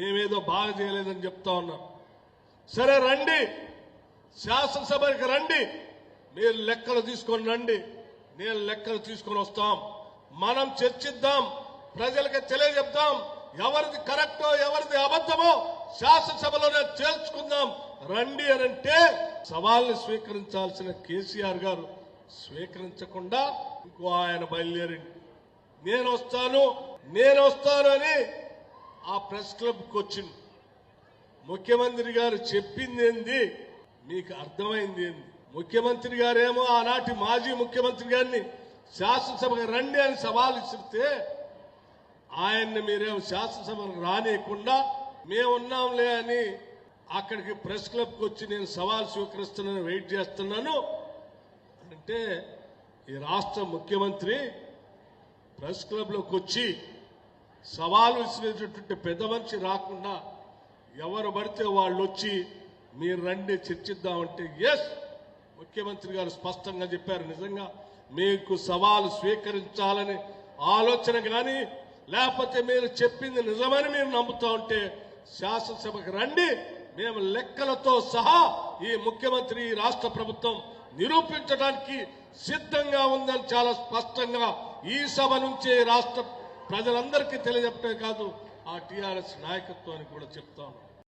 మేమేదో బాగా చేయలేదని చెప్తా ఉన్నాం. సరే రండి, శాసనసభకి రండి, మీరు లెక్కలు తీసుకొని రండి, నేను లెక్కలు తీసుకొని వస్తాం, మనం చర్చిద్దాం, ప్రజలకు తెలియజెప్తాం, ఎవరిది కరెక్టో ఎవరిది అబద్ధమో శాసనసభలోనే తేల్చుకుందాం రండి అని అంటే సవాల్ని స్వీకరించాల్సిన కేసీఆర్ గారు స్వీకరించకుండా ఇంకో ఆయన బయలుదేరింది. నేను వస్తాను అని ఆ ప్రెస్ క్లబ్కి వచ్చింది. ముఖ్యమంత్రి గారు చెప్పింది ఏంది, మీకు అర్థమైంది ఏంది? ముఖ్యమంత్రి గారేమో ఆనాటి మాజీ ముఖ్యమంత్రి గారిని శాసనసభకు రండి అని సవాల్ ఇస్తే ఆయన్ని మీరేమో శాసనసభకు రానియకుండా మేమున్నాంలే అని అక్కడికి ప్రెస్ క్లబ్కి వచ్చి నేను సవాల్ స్వీకరిస్తున్నాను, వెయిట్ చేస్తున్నాను అంటే ఈ రాష్ట్ర ముఖ్యమంత్రి ప్రెస్ క్లబ్లోకి వచ్చి సవాలు విసిరేటటువంటి పెద్ద మనిషి రాకుండా ఎవరు పడితే వాళ్ళు వచ్చి మీరు రండి చర్చిద్దామంటే ఎస్, ముఖ్యమంత్రి గారు స్పష్టంగా చెప్పారు. నిజంగా మీకు సవాలు స్వీకరించాలని ఆలోచన కానీ లేకపోతే మీరు చెప్పింది నిజమని మీరు నమ్ముతా ఉంటే శాసనసభకు రండి, మేము లెక్కలతో సహా ఈ ముఖ్యమంత్రి ఈ రాష్ట్ర ప్రభుత్వం నిరూపించడానికి సిద్ధంగా ఉందని చాలా స్పష్టంగా ఈ సభ నుంచే రాష్ట్ర ప్రజలందరికీ తెలియజెప్పే కాదు ఆ టీఆర్ఎస్ నాయకత్వానికి కూడా చెప్తాను.